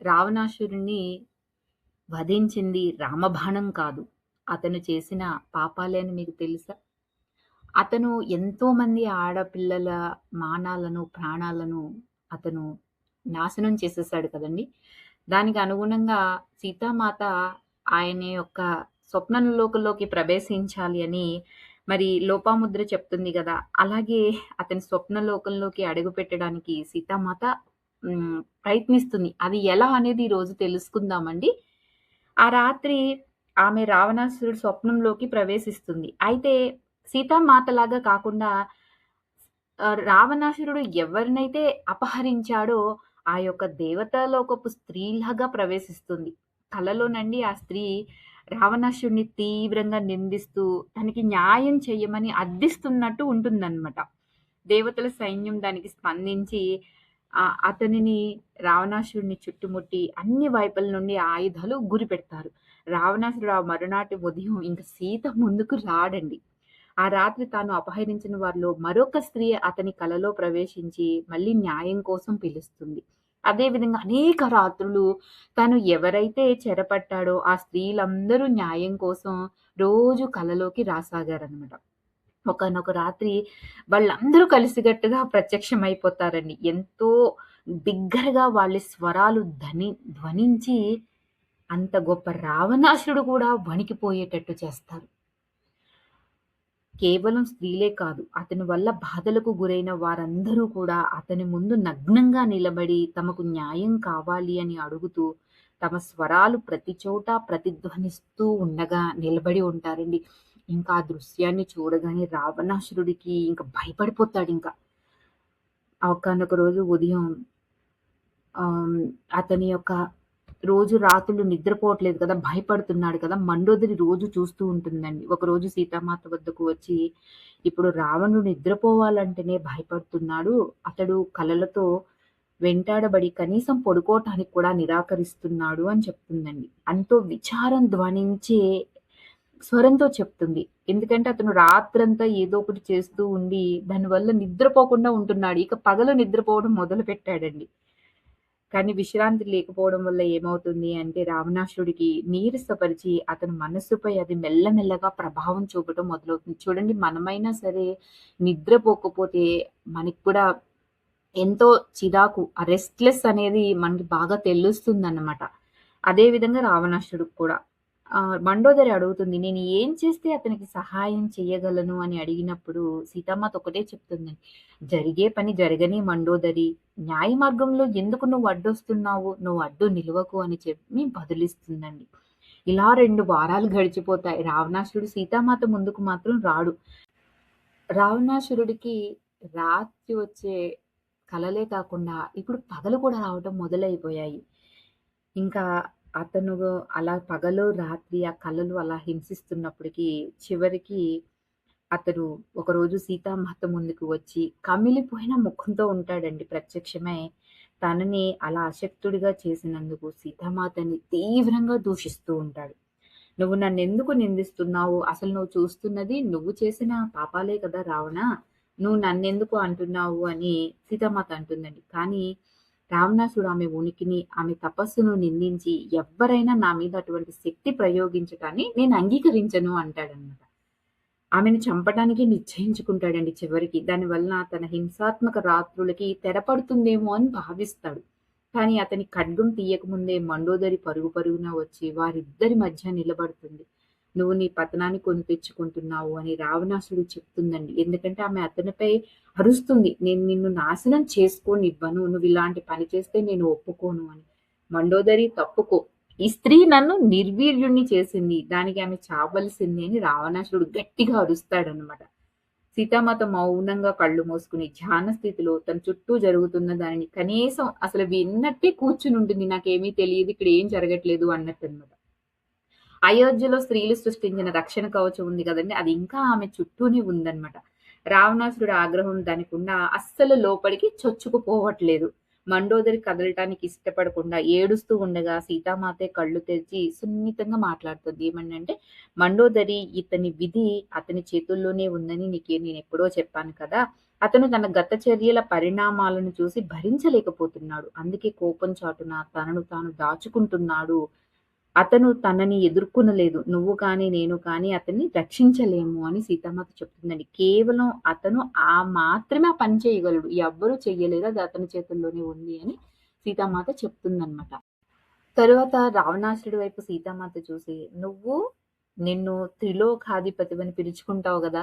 రావణాసురుడిని వధించింది రామబాణం కాదు. అతను చేసిన పాపాలే అని మీకు తెలుసా? అతను ఎంతోమంది ఆడపిల్లల మానాలను, ప్రాణాలను అతను నాశనం చేసేసాడు కదండీ! దానికి అనుగుణంగా సీతామాత ఆయన యొక్క స్వప్నంలోకంలోకి ప్రవేశించాలి అని మరి లోపాముద్ర చెప్తుంది గదా! అలాగే అతని స్వప్నలోకంలోకి అడుగుపెట్టడానికి సీతామాత ప్రయత్నిస్తుంది. అది ఎలా అనేది ఈరోజు తెలుసుకుందామండి. ఆ రాత్రి ఆమె రావణాసురుడి స్వప్నంలోకి ప్రవేశిస్తుంది. అయితే సీతామాతలాగా కాకుండా రావణాసురుడు ఎవరినైతే అపహరించాడో ఆ యొక్క దేవతాలోకపు స్త్రీలాగా ప్రవేశిస్తుంది. కలలోనండి ఆ స్త్రీ రావణాసురుడిని తీవ్రంగా నిందిస్తూ తనకి న్యాయం చెయ్యమని అర్థిస్తున్నట్టు ఉంటుందన్నమాట. దేవతల సైన్యం దానికి స్పందించి అతనిని రావణాసురుడిని చుట్టుముట్టి అన్ని వైపుల నుండి ఆయుధాలు గురిపెడతారు. రావణాసురుడు ఆ మరునాటి ఉదయం ఇంక సీత ముందుకు రాడండి. ఆ రాత్రి తాను అపహరించిన వారిలో మరొక స్త్రీ అతని కలలో ప్రవేశించి మళ్ళీ న్యాయం కోసం పిలుస్తుంది. అదే విధంగా అనేక రాత్రులు తను ఎవరైతే చెరపట్టాడో ఆ స్త్రీలందరూ న్యాయం కోసం రోజు కలలోకి రాసాగారనమాట. ఒకానొక రాత్రి వాళ్ళందరూ కలిసికట్టుగా ప్రత్యక్షమైపోతారండి. ఎంతో బిగ్గరగా వాళ్ళ స్వరాలు ధ్వనించి అంత గొప్ప రావణాసురుడు కూడా వణికిపోయేటట్టు చేస్తారు. కేవలం స్త్రీలే కాదు, అతని వల్ల బాధలకు గురైన వారందరూ కూడా అతని ముందు నగ్నంగా నిలబడి తమకు న్యాయం కావాలి అని అడుగుతూ, తమ స్వరాలు ప్రతి చోట ప్రతిధ్వనిస్తూ ఉండగా నిలబడి ఉంటారండి. ఇంకా ఆ దృశ్యాన్ని చూడగానే రావణాసురుడికి ఇంక భయపడిపోతాడింక. ఒకానొక రోజు ఉదయం అతని యొక్క రోజు రాత్రులు నిద్రపోవట్లేదు కదా! భయపడుతున్నాడు కదా! మండోదరి రోజు చూస్తూ ఉంటుందండి. ఒకరోజు సీతామాత వద్దకు వచ్చి, ఇప్పుడు రావణుడు నిద్రపోవాలంటేనే భయపడుతున్నాడు. అతడు కలలతో వెంటాడబడి కనీసం పడుకోవటానికి కూడా నిరాకరిస్తున్నాడు అని చెప్తుందండి. ఎంతో విచారం ధ్వనించే స్వరంతో చెప్తుంది. ఎందుకంటే అతను రాత్రంతా ఏదో ఒకటి చేస్తూ ఉండి, దానివల్ల నిద్రపోకుండా ఉంటున్నాడు. ఇక పగలు నిద్రపోవడం మొదలుపెట్టాడండి. కానీ విశ్రాంతి లేకపోవడం వల్ల ఏమవుతుంది అంటే రావణాసురుడికి నీరసపరిచి అతని మనస్సుపై అది మెల్లమెల్లగా ప్రభావం చూపటం మొదలవుతుంది. చూడండి, మనమైనా సరే నిద్రపోకపోతే మనకి కూడా ఎంతో చిరాకు, ఆ రెస్ట్‌లెస్ అనేది మనకి బాగా తెలుస్తుందన్నమాట. అదే విధంగా రావణాసురుడికి కూడా. మండోదరి అడుగుతుంది, "నేను ఏం చేస్తే అతనికి సహాయం చేయగలను?" అని అడిగినప్పుడు సీతామాత ఒకటే చెప్తుందండి, "జరిగే పని జరగని మండోదరి. న్యాయ మార్గంలో ఎందుకు నువ్వు అడ్డొస్తున్నావు? నువ్వు అడ్డు నిలవకు" అని చెప్పి బదులిస్తుందండి. ఇలా 2 వారాలు గడిచిపోతాయి. రావణాసురుడు సీతామాత ముందుకు మాత్రం రాడు. రావణాసురుడికి రాత్రి వచ్చే కలలే కాకుండా ఇప్పుడు పగలు కూడా రావటం మొదలైపోయాయి. ఇంకా అతను అలా పగలు, రాత్రి ఆ కలలు అలా హింసిస్తున్నప్పటికీ చివరికి అతడు ఒకరోజు సీతామాత ముందుకు వచ్చి కమిలిపోయిన ముఖంతో ఉంటాడండి ప్రత్యక్షమై. తనని అలా అశక్తుడిగా చేసినందుకు సీతామాతని తీవ్రంగా దూషిస్తూ ఉంటాడు. "నువ్వు నన్నెందుకు నిందిస్తున్నావు? అసలు నువ్వు చూస్తున్నది నువ్వు చేసిన పాపాలే కదా రావణ! నువ్వు నన్నెందుకు అంటున్నావు?" అని సీతామాత అంటుందండి. కానీ రావణాసుడు ఆమె ఉనికిని, ఆమె తపస్సును నిందించి, "ఎవ్వరైనా నా మీద అటువంటి శక్తి ప్రయోగించటాన్ని నేను అంగీకరించను" అంటాడన్నమాట. ఆమెను చంపటానికే నిశ్చయించుకుంటాడండి చివరికి. దానివలన తన హింసాత్మక రాత్రులకి తెరపడుతుందేమో అని భావిస్తాడు. కానీ అతని ఖడ్గం తీయకముందే మండోదరి పరుగు పరుగున వచ్చి వారిద్దరి మధ్య నిలబడుతుంది. "నువ్వు నీ పతనాన్ని కొని తెచ్చుకుంటున్నావు" అని రావణాసుడు చెప్తుందండి. ఎందుకంటే ఆమె అతనిపై అరుస్తుంది, "నేను నిన్ను నాశనం చేసుకోనివ్వను. నువ్వు ఇలాంటి పని చేస్తే నేను ఒప్పుకోను" అని. మండోదరి, "తప్పుకో. ఈ స్త్రీ నన్ను నిర్వీర్యుడిని చేసింది. దానికి ఆమె చావవలసిందే" అని రావణాసురుడు గట్టిగా అరుస్తాడనమాట. సీతామాత మౌనంగా కళ్ళు మూసుకుని ధ్యాన స్థితిలో తన చుట్టూ జరుగుతున్న దానిని కనీసం అసలు విన్నట్టే కూర్చునుంటుంది. నాకేమీ తెలియదు, ఇక్కడ ఏం జరగట్లేదు అన్నట్టనమాట. అయోధ్యలో స్త్రీలు సృష్టించిన రక్షణ కవచం ఉంది కదండీ! అది ఇంకా ఆమె చుట్టూనే ఉందన్నమాట. రావణాసురుడి ఆగ్రహం దానికున్న అస్సలు లోపలికి చొచ్చుకుపోవట్లేదు. మండోదరి కదలటానికి ఇష్టపడకుండా ఏడుస్తూ ఉండగా సీతామాతే కళ్ళు తెరిచి సున్నితంగా మాట్లాడుతుంది. ఏమనంటే, "మండోదరి, ఇతని విధి అతని చేతుల్లోనే ఉందని నేనెప్పుడో చెప్పాను కదా! అతను తన గత చర్యల పరిణామాలను చూసి భరించలేకపోతున్నాడు. అందుకే కోపం చాటున తనను తాను దాచుకుంటున్నాడు. అతను తనని ఎదుర్కొనలేదు. నువ్వు కానీ, నేను కానీ అతన్ని రక్షించలేము అని సీతామాత చెప్తుందండి. కేవలం అతను మాత్రమే ఆ పని చేయగలడు. ఎవ్వరు చెయ్యలేరు. అది అతని చేతుల్లోనే ఉంది అని సీతామాత చెప్తుందనమాట. తరువాత రావణాసురుడి వైపు సీతామాత చూసి, "నువ్వు నిన్ను త్రిలోకాధిపతివని పిలుచుకుంటావు గదా!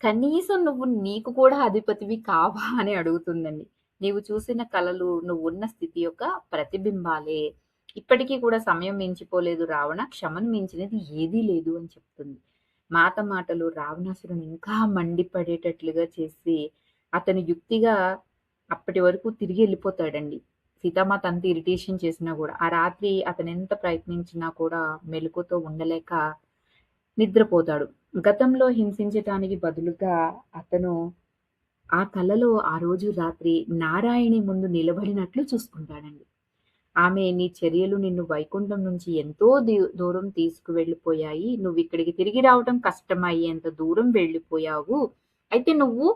కనీసం నువ్వు నీకు కూడా అధిపతివి కావా?" అని అడుగుతుందండి. "నీవు చూసిన కలలు నువ్వున్న స్థితి యొక్క ప్రతిబింబాలే. ఇప్పటికి కూడా సమయం మించిపోలేదు రావణ. క్షమను మించినది ఏదీ లేదు" అని చెప్తుంది. మాత మాటలు రావణాసురుడిని ఇంకా మండిపడేటట్లుగా చేసి, అతను యుక్తిగా అప్పటి వరకు తిరిగి ఎళ్ళిపోతాడండి. సీతామాత అంత ఇరిటేషన్ చేసినా గూడా. ఆ రాత్రి అతనెంత ప్రయత్నించినా కూడా మెలకువతో ఉండలేక నిద్రపోతాడు. గతంలో హింసించటానికి బదులుగా అతను ఆ కలలో ఆ రోజు రాత్రి నారాయణి ముందు నిలబడినట్లు చూసుకుంటాడండి. ఆమె, "నీ చర్యలు నిన్ను వైకుంఠం నుంచి ఎంతో దూరం తీసుకువెళ్ళిపోయాయి. నువ్విక్కడికి తిరిగి రావటం కష్టమయ్యేంత దూరం వెళ్ళిపోయావు. అయితే నువ్వు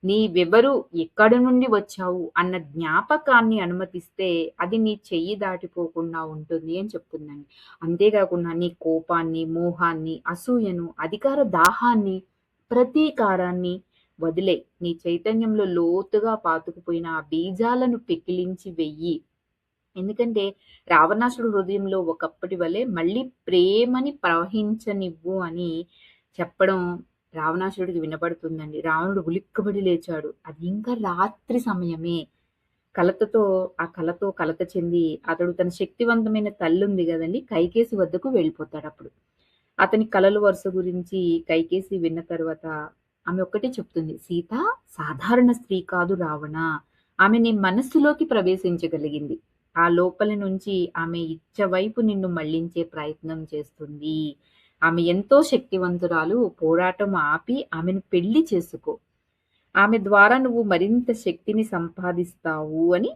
నీవెవరు, ఎక్కడి నుండి వచ్చావు అన్న జ్ఞాపకాన్ని అనుమతిస్తే అది నీ చెయ్యి దాటిపోకుండా ఉంటుంది" అని చెప్తుందండి. అంతేగాకుండా నీ కోపాన్ని, మోహాన్ని, అసూయను, అధికార దాహాన్ని, ప్రతీకారాన్ని వదిలేయి. నీ చైతన్యంలో లోతుగా పాతుకుపోయిన ఆ బీజాలను పెకిలించి వెయ్యి. ఎందుకంటే రావణాసురుడు హృదయంలో ఒకప్పటి వలె మళ్ళీ ప్రేమని ప్రవహించనివ్వు అని చెప్పడం రావణాసురుడికి వినపడుతుందండి. రావణుడు ఉలిక్కబడి లేచాడు. అది ఇంకా రాత్రి సమయమే. కలతో కలత చెంది అతడు తన శక్తివంతమైన తల్లుంది గదండీ! కైకేసి వద్దకు వెళ్ళిపోతాడప్పుడు. అతని కలల వరుస గురించి కైకేసి విన్న తర్వాత ఆమె ఒక్కటే చెప్తుంది. "సీత సాధారణ స్త్రీ కాదు రావణ. ఆమె నీ మనస్సులోకి ప్రవేశించగలిగింది. ఆ లోపలి నుంచి ఆమె ఇచ్చ వైపు నిన్ను మళ్లించే ప్రయత్నం చేస్తుంది. ఆమె ఎంతో శక్తివంతురాలు. పోరాటం ఆపి ఆమెను పెళ్లి చేసుకో. ఆమె ద్వారా నువ్వు మరింత శక్తిని సంపాదిస్తావు" అని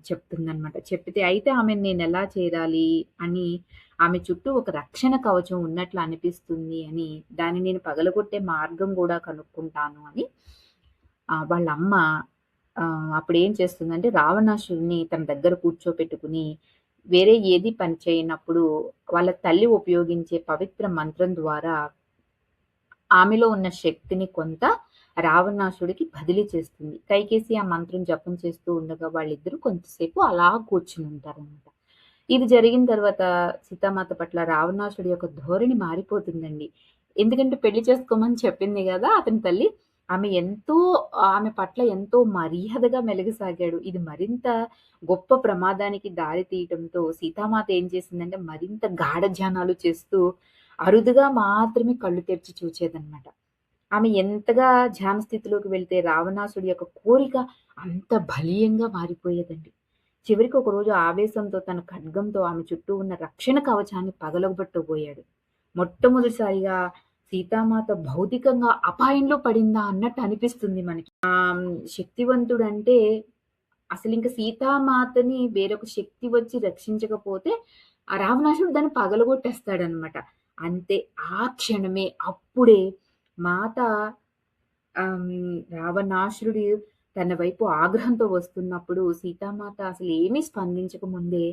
చెప్తుందనమాట. చెప్పితే అయితే ఆమెను నేనెలా చేరాలి అని, ఆమె చుట్టూ ఒక రక్షణ కవచం ఉన్నట్లు అనిపిస్తుంది అని, దాన్ని నేను పగలగొట్టే మార్గం గూడా కనుక్కుంటాను అని వాళ్ళమ్మ అప్పుడేం చేస్తుందంటే రావణాసురుడిని తన దగ్గర కూర్చోపెట్టుకుని, వేరే ఏది పని చేయనప్పుడు వాళ్ళ తల్లి ఉపయోగించే పవిత్ర మంత్రం ద్వారా ఆమెలో ఉన్న శక్తిని కొంత రావణాసుడికి బదిలీ చేస్తుంది. కైకేసి ఆ మంత్రం జపం చేస్తూ ఉండగా వాళ్ళిద్దరూ కొంతసేపు అలా కూర్చునుంటారనమాట. ఇది జరిగిన తర్వాత సీతామాత పట్ల రావణాసుడి యొక్క ధోరణి మారిపోతుందండి. ఎందుకంటే పెళ్లి చేసుకోమని చెప్పింది గదా అతని తల్లి. ఆమె పట్ల ఎంతో మర్యాదగా మెలిగసాగాడు. ఇది మరింత గొప్ప ప్రమాదానికి దారి తీయటంతో సీతామాత ఏం చేసిందంటే మరింత గాఢ ధ్యానాలు చేస్తూ అరుదుగా మాత్రమే కళ్ళు తెరిచి చూచేదనమాట. ఆమె ఎంతగా ధ్యాన స్థితిలోకి వెళ్తే రావణాసుడి యొక్క కోరిక అంత బలీయంగా మారిపోయేదండి. చివరికి ఒకరోజు ఆవేశంతో తన ఖడ్గంతో ఆమె చుట్టూ ఉన్న రక్షణ కవచాన్ని పగలగొట్టబోయాడు. మొట్టమొదటిసారిగా సీతామాత భౌతికంగా అపాయంలో పడిందా అన్నట్టు అనిపిస్తుంది మనకి. శక్తివంతుడంటే అసలింక సీతామాతని వేరొక శక్తి వచ్చి రక్షించకపోతే ఆ రావణాసురుడు దాన్ని పగలగొట్టేస్తాడనమాట. అంతే ఆ క్షణమే అప్పుడే మాత రావణాసురుడు తన వైపు ఆగ్రహంతో వస్తున్నప్పుడు సీతామాత అసలేమీ స్పందించక ముందే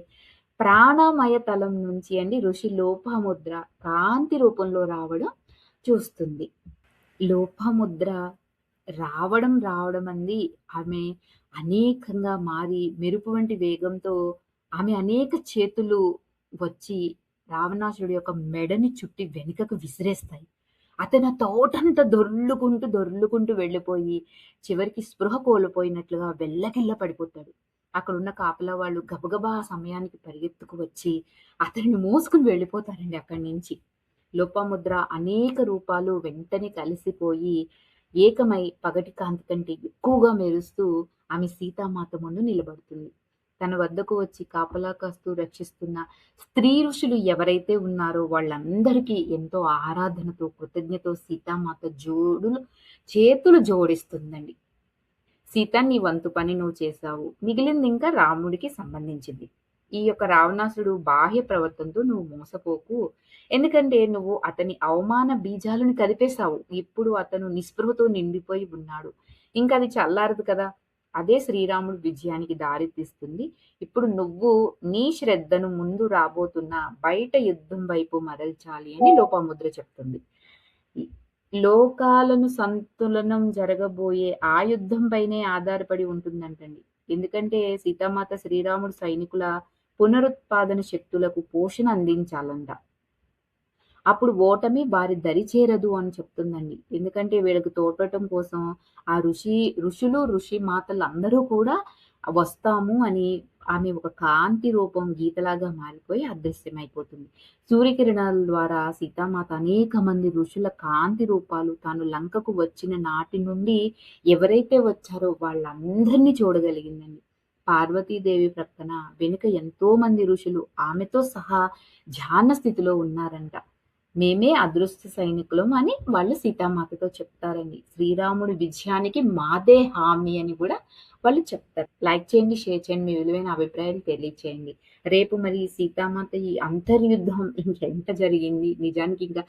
ప్రాణమయ తలం నుంచి అండి ఋషి లోపముద్ర కాంతి రూపంలో రావడం చూస్తుంది. లోపముద్ర రావడం అంది ఆమె అనేకంగా మారి మెరుపు వంటి వేగంతో ఆమె అనేక చేతులు వచ్చి రావణాసురుడి యొక్క మెడని చుట్టి వెనుకకు విసిరేస్తాయి. అతను ఆ తోటంతా దొర్లుకుంటూ వెళ్ళిపోయి చివరికి స్పృహ కోల్పోయినట్లుగా వెల్లకిల్ల పడిపోతాడు. అక్కడున్న కాపలా వాళ్ళు గబగబా ఆ సమయానికి పరిగెత్తుకు వచ్చి అతనిని మోసుకొని వెళ్ళిపోతారండి అక్కడి నుంచి. లోపాముద్ర అనేక రూపాలు వెంటనే కలిసిపోయి ఏకమై పగటి కాంతి కంటే ఎక్కువగా మెరుస్తూ ఆమె సీతామాత ముందు నిలబడుతుంది. తన వద్దకు వచ్చి కాపలా కాస్తూ రక్షిస్తున్న స్త్రీ ఋషులు ఎవరైతే ఉన్నారో వాళ్ళందరికీ ఎంతో ఆరాధనతో, కృతజ్ఞతో సీతామాత చేతులు జోడిస్తుందండి. "సీత, నీ వంతు పని నువ్వు చేశావు. మిగిలింది ఇంకా రాముడికి సంబంధించింది. ఈ యొక్క రావణాసుడు బాహ్య ప్రవర్తనతో నువ్వు మోసపోకు. ఎందుకంటే నువ్వు అతని అవమాన బీజాలను కదిపేశావు. ఇప్పుడు అతను నిస్పృహతో నిండిపోయి ఉన్నాడు. ఇంకది చల్లారదు కదా! అదే శ్రీరాముడు విజయానికి దారి తీస్తుంది. ఇప్పుడు నువ్వు నీ శ్రద్ధను ముందు రాబోతున్న బయట యుద్ధం వైపు మరల్చాలి అని లోపాముద్ర చెప్తుంది. ఈ లోకాలను సంతులనం జరగబోయే ఆ యుద్ధం పైనే ఆధారపడి ఉంటుందంటండి. ఎందుకంటే సీతామాత శ్రీరాముడు సైనికుల పునరుత్పాదన శక్తులకు పోషణ అందించాలంట. అప్పుడు ఓటమి వారి దరి చేరదు అని చెప్తుందండి. ఎందుకంటే వీళ్ళకి తోడ్పడటం కోసం ఆ ఋషులు, ఋషి మాతలందరూ కూడా వస్తాము అని ఆమె ఒక కాంతి రూపం గీతలాగా మారిపోయి అదృశ్యమైపోతుంది. సూర్యకిరణాల ద్వారా సీతామాత అనేక మంది ఋషుల కాంతి రూపాలు తాను లంకకు వచ్చిన నాటి నుండి ఎవరైతే వచ్చారో వాళ్ళందరినీ చూడగలిగిందండి. పార్వతీదేవి ప్రక్కన వెనుక ఎంతో మంది ఋషులు ఆమెతో సహా ధ్యాన స్థితిలో ఉన్నారంట. మేమే అదృశ్య సైనికులం అని వాళ్ళు సీతామాతతో చెప్తారండి. శ్రీరాముడి విజయానికి మాదే హామీ అని కూడా వాళ్ళు చెప్తారు. లైక్ చేయండి, షేర్ చేయండి, మీ విలువైన అభిప్రాయాలు తెలియచేయండి. రేపు మరి సీతామాత ఈ అంతర్యుద్ధం ఇంకెంత జరిగింది? నిజానికి ఇంకా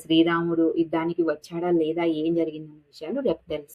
శ్రీరాముడు యుద్ధానికి వచ్చాడా లేదా? ఏం జరిగిందన్న విషయాలు రేపు తెలుసు.